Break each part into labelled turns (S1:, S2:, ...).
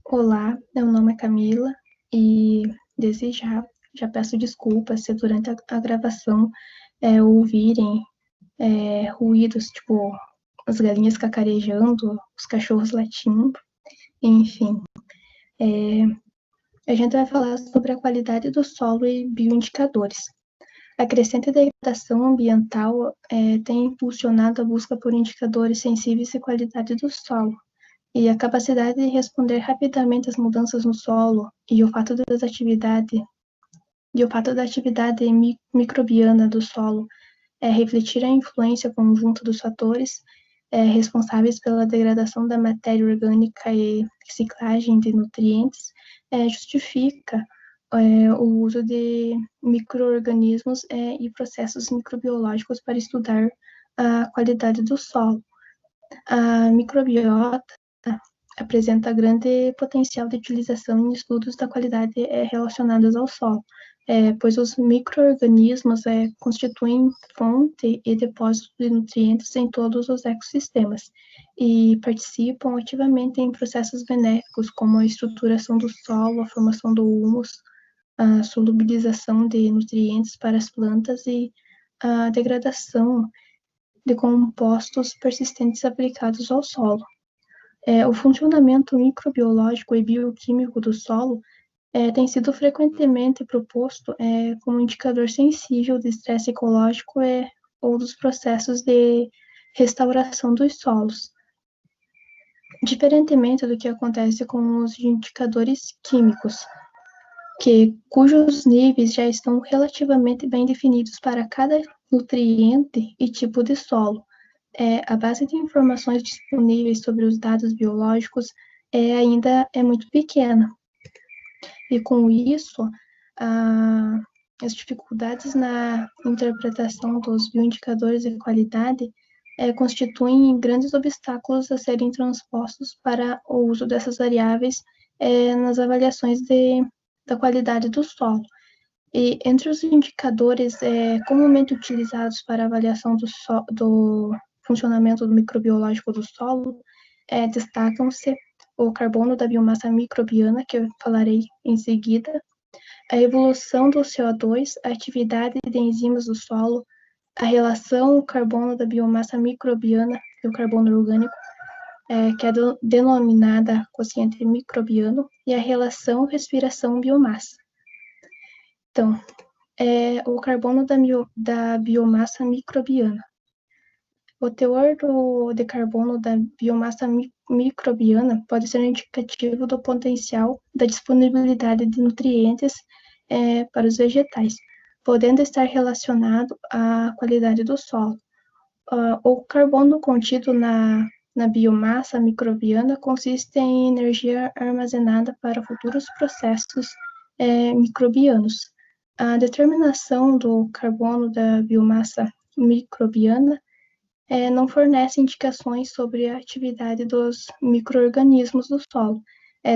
S1: Olá, meu nome é Camila e desde já peço desculpas se durante a gravação ouvirem ruídos, tipo as galinhas cacarejando, os cachorros latindo, enfim. A gente vai falar sobre a qualidade do solo e bioindicadores. A crescente degradação ambiental tem impulsionado a busca por indicadores sensíveis à qualidade do solo, e a capacidade de responder rapidamente às mudanças no solo e o fato da atividade microbiana do solo refletir a influência conjunta dos fatores responsáveis pela degradação da matéria orgânica e reciclagem de nutrientes justifica o uso de micro-organismos e processos microbiológicos para estudar a qualidade do solo. A microbiota apresenta grande potencial de utilização em estudos da qualidade relacionados ao solo, pois os micro-organismos constituem fonte e depósito de nutrientes em todos os ecossistemas e participam ativamente em processos benéficos como a estruturação do solo, a formação do humus, a solubilização de nutrientes para as plantas e a degradação de compostos persistentes aplicados ao solo. O funcionamento microbiológico e bioquímico do solo tem sido frequentemente proposto como indicador sensível de estresse ecológico ou dos processos de restauração dos solos. Diferentemente do que acontece com os indicadores químicos, cujos níveis já estão relativamente bem definidos para cada nutriente e tipo de solo. A base de informações disponíveis sobre os dados biológicos ainda é muito pequena. E com isso, as dificuldades na interpretação dos bioindicadores de qualidade constituem grandes obstáculos a serem transpostos para o uso dessas variáveis nas avaliações da qualidade do solo. E entre os indicadores comumente utilizados para avaliação do funcionamento do microbiológico do solo, destacam-se o carbono da biomassa microbiana, que eu falarei em seguida, a evolução do CO2, a atividade de enzimas do solo, a relação carbono da biomassa microbiana e o carbono orgânico, que é denominada quociente microbiano, e a relação respiração-biomassa. Então, o carbono da biomassa microbiana. O teor de carbono da biomassa microbiana pode ser indicativo do potencial da disponibilidade de nutrientes para os vegetais, podendo estar relacionado à qualidade do solo. O carbono contido na biomassa microbiana consiste em energia armazenada para futuros processos microbianos. A determinação do carbono da biomassa microbiana não fornece indicações sobre a atividade dos micro-organismos do solo,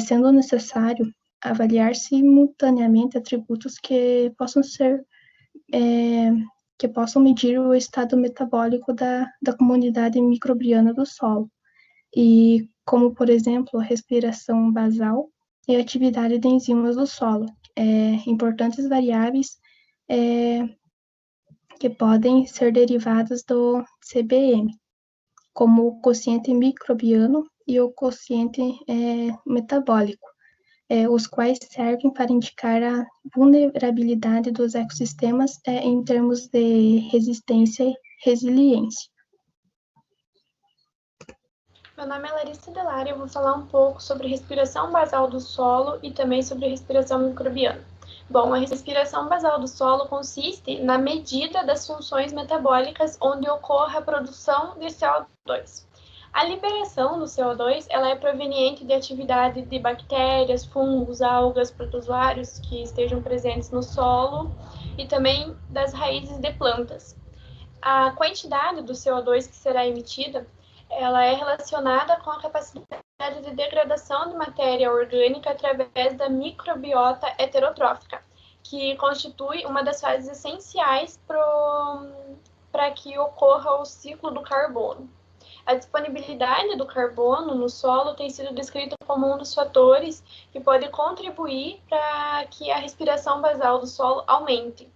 S1: sendo necessário avaliar simultaneamente atributos que possam medir o estado metabólico da comunidade microbiana do solo, e como, por exemplo, a respiração basal e a atividade de enzimas do solo, importantes variáveis que podem ser derivadas do CBM, como o quociente microbiano e o quociente metabólico, os quais servem para indicar a vulnerabilidade dos ecossistemas em termos de resistência e resiliência.
S2: Meu nome é Larissa Delari e eu vou falar um pouco sobre respiração basal do solo e também sobre respiração microbiana. Bom, a respiração basal do solo consiste na medida das funções metabólicas onde ocorre a produção de CO2. A liberação do CO2 ela é proveniente de atividade de bactérias, fungos, algas, protozoários que estejam presentes no solo e também das raízes de plantas. A quantidade do CO2 que será emitida ela é relacionada com a capacidade de degradação de matéria orgânica através da microbiota heterotrófica, que constitui uma das fases essenciais para que ocorra o ciclo do carbono. A disponibilidade do carbono no solo tem sido descrita como um dos fatores que pode contribuir para que a respiração basal do solo aumente.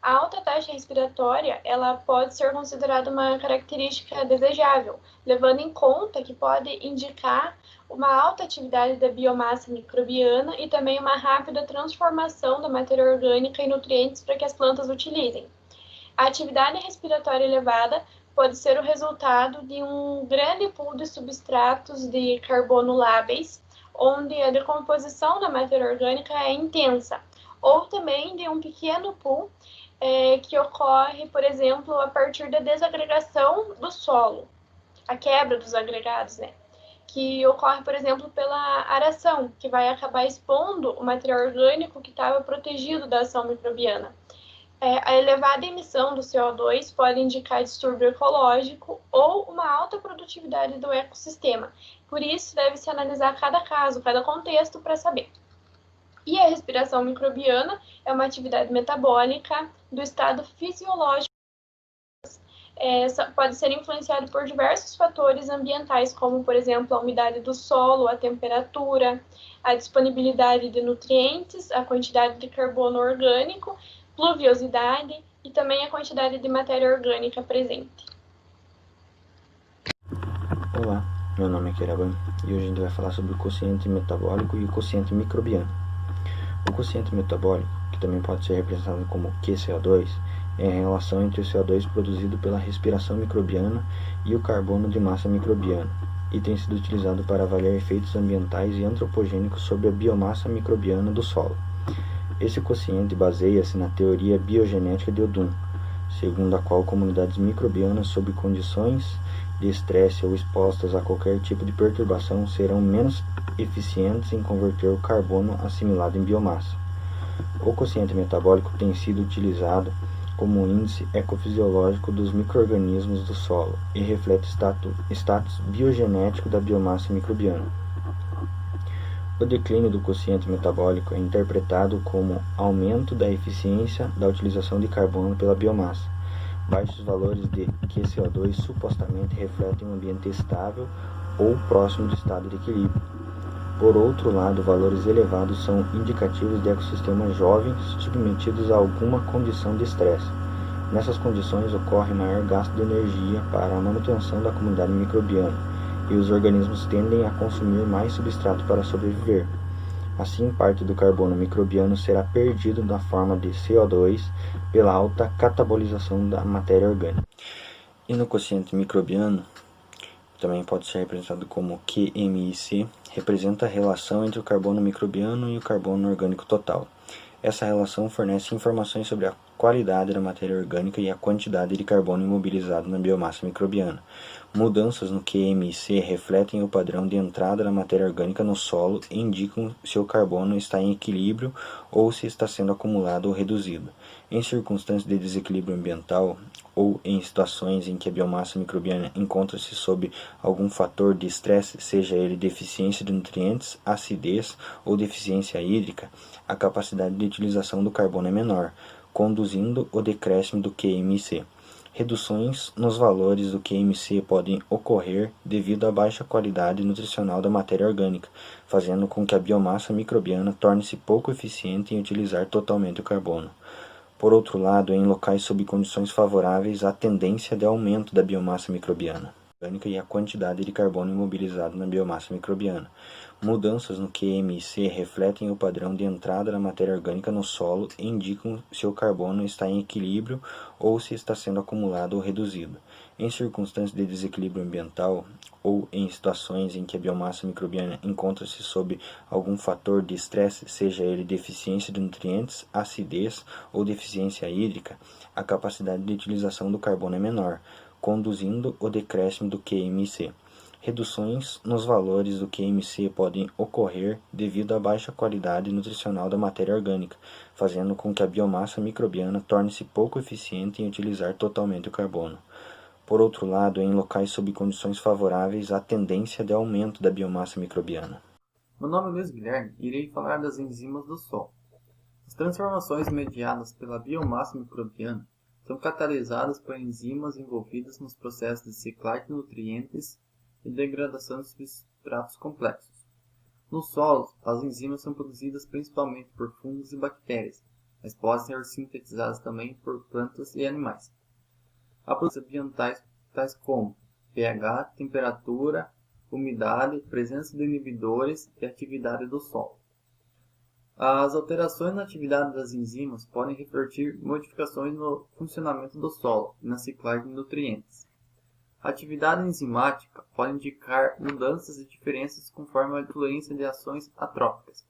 S2: A alta taxa respiratória, ela pode ser considerada uma característica desejável, levando em conta que pode indicar uma alta atividade da biomassa microbiana e também uma rápida transformação da matéria orgânica em nutrientes para que as plantas utilizem. A atividade respiratória elevada pode ser o resultado de um grande pool de substratos de carbono lábeis, onde a decomposição da matéria orgânica é intensa, ou também de um pequeno pool que ocorre, por exemplo, a partir da desagregação do solo, a quebra dos agregados, né? Que ocorre, por exemplo, pela aração, que vai acabar expondo o material orgânico que estava protegido da ação microbiana. A elevada emissão do CO2 pode indicar distúrbio ecológico ou uma alta produtividade do ecossistema. Por isso, deve-se analisar cada caso, cada contexto para saber. E a respiração microbiana é uma atividade metabólica do estado fisiológico. Pode ser influenciado por diversos fatores ambientais, como, por exemplo, a umidade do solo, a temperatura, a disponibilidade de nutrientes, a quantidade de carbono orgânico, pluviosidade e também a quantidade de matéria orgânica presente.
S3: Olá, meu nome é Keraban e hoje a gente vai falar sobre o quociente metabólico e o quociente microbiano. O quociente metabólico, que também pode ser representado como QCO2, é a relação entre o CO2 produzido pela respiração microbiana e o carbono de massa microbiana, e tem sido utilizado para avaliar efeitos ambientais e antropogênicos sobre a biomassa microbiana do solo. Esse quociente baseia-se na teoria biogenética de Odum, segundo a qual comunidades microbianas sob condições de estresse ou expostas a qualquer tipo de perturbação serão menos eficientes em converter o carbono assimilado em biomassa. O quociente metabólico tem sido utilizado como um índice ecofisiológico dos micro-organismos do solo e reflete o status biogenético da biomassa microbiana. O declínio do quociente metabólico é interpretado como aumento da eficiência da utilização de carbono pela biomassa. Baixos valores de QCO2 supostamente refletem um ambiente estável ou próximo do estado de equilíbrio. Por outro lado, valores elevados são indicativos de ecossistemas jovens submetidos a alguma condição de estresse. Nessas condições ocorre maior gasto de energia para a manutenção da comunidade microbiana, e os organismos tendem a consumir mais substrato para sobreviver. Assim, parte do carbono microbiano será perdido na forma de CO2 pela alta catabolização da matéria orgânica. E no quociente microbiano, também pode ser representado como QMIC, representa a relação entre o carbono microbiano e o carbono orgânico total. Essa relação fornece informações sobre a qualidade da matéria orgânica e a quantidade de carbono imobilizado na biomassa microbiana. Mudanças no QMIC refletem o padrão de entrada da matéria orgânica no solo e indicam se o carbono está em equilíbrio ou se está sendo acumulado ou reduzido. Em circunstâncias de desequilíbrio ambiental ou em situações em que a biomassa microbiana encontra-se sob algum fator de estresse, seja ele deficiência de nutrientes, acidez ou deficiência hídrica, a capacidade de utilização do carbono é menor, conduzindo ao decréscimo do QMIC. Reduções nos valores do QMC podem ocorrer devido à baixa qualidade nutricional da matéria orgânica, fazendo com que a biomassa microbiana torne-se pouco eficiente em utilizar totalmente o carbono. Por outro lado, em locais sob condições favoráveis, há tendência de aumento da biomassa microbiana orgânica e a quantidade de carbono imobilizado na biomassa microbiana. Mudanças no QMIC refletem o padrão de entrada da matéria orgânica no solo e indicam se o carbono está em equilíbrio ou se está sendo acumulado ou reduzido. Em circunstâncias de desequilíbrio ambiental ou em situações em que a biomassa microbiana encontra-se sob algum fator de estresse, seja ele deficiência de nutrientes, acidez ou deficiência hídrica, a capacidade de utilização do carbono é menor, conduzindo ao decréscimo do QMC. Reduções nos valores do QMC podem ocorrer devido à baixa qualidade nutricional da matéria orgânica, fazendo com que a biomassa microbiana torne-se pouco eficiente em utilizar totalmente o carbono. Por outro lado, em locais sob condições favoráveis, há tendência de aumento da biomassa microbiana.
S4: Meu nome é Luiz Guilherme e irei falar das enzimas do solo. As transformações mediadas pela biomassa microbiana são catalisadas por enzimas envolvidas nos processos de ciclagem de nutrientes e degradação de substratos complexos. Nos solos, as enzimas são produzidas principalmente por fungos e bactérias, mas podem ser sintetizadas também por plantas e animais. Há processos ambientais tais como pH, temperatura, umidade, presença de inibidores e atividade do solo. As alterações na atividade das enzimas podem refletir modificações no funcionamento do solo e na ciclagem de nutrientes. A atividade enzimática pode indicar mudanças e diferenças conforme a influência de ações atróficas,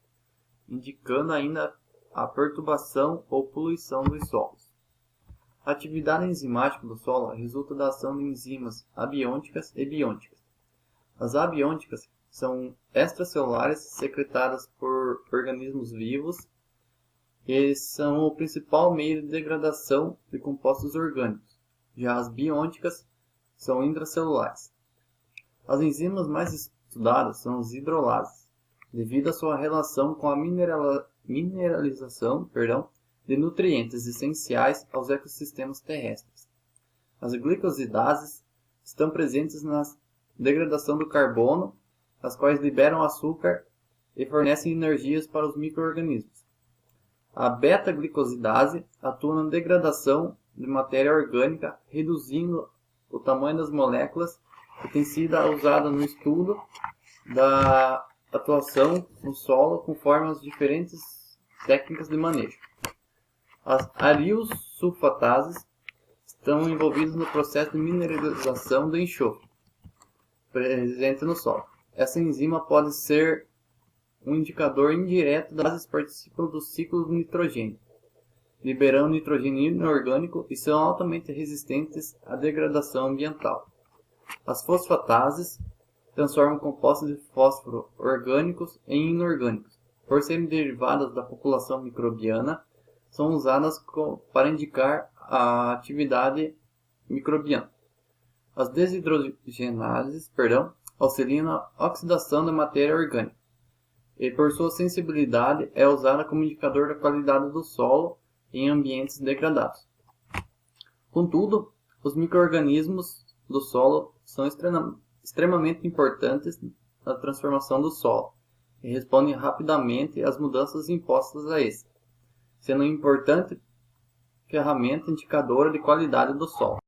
S4: indicando ainda a perturbação ou poluição dos solos. A atividade enzimática do solo resulta da ação de enzimas abiônicas e biônicas. As abiônicas são extracelulares secretadas por organismos vivos e são o principal meio de degradação de compostos orgânicos. Já as biônicas são intracelulares. As enzimas mais estudadas são as hidrolases, devido à sua relação com a mineralização de nutrientes essenciais aos ecossistemas terrestres. As glicosidases estão presentes na degradação do carbono, as quais liberam açúcar e fornecem energias para os micro-organismos. A beta-glicosidase atua na degradação de matéria orgânica, reduzindo o tamanho das moléculas, e tem sido usada no estudo da atuação no solo conforme as diferentes técnicas de manejo. As ariosulfatases estão envolvidas no processo de mineralização do enxofre presente no solo. Essa enzima pode ser um indicador indireto das gases que participam do ciclo do nitrogênio, liberando nitrogênio inorgânico e são altamente resistentes à degradação ambiental. As fosfatases transformam compostos de fósforo orgânicos em inorgânicos. Por serem derivadas da população microbiana, são usadas para indicar a atividade microbiana. As desidrogenases, auxiliam na oxidação da matéria orgânica e, por sua sensibilidade, é usada como indicador da qualidade do solo em ambientes degradados. Contudo, os micro-organismos do solo são extremamente importantes na transformação do solo e respondem rapidamente às mudanças impostas a esse, sendo uma importante ferramenta indicadora de qualidade do solo.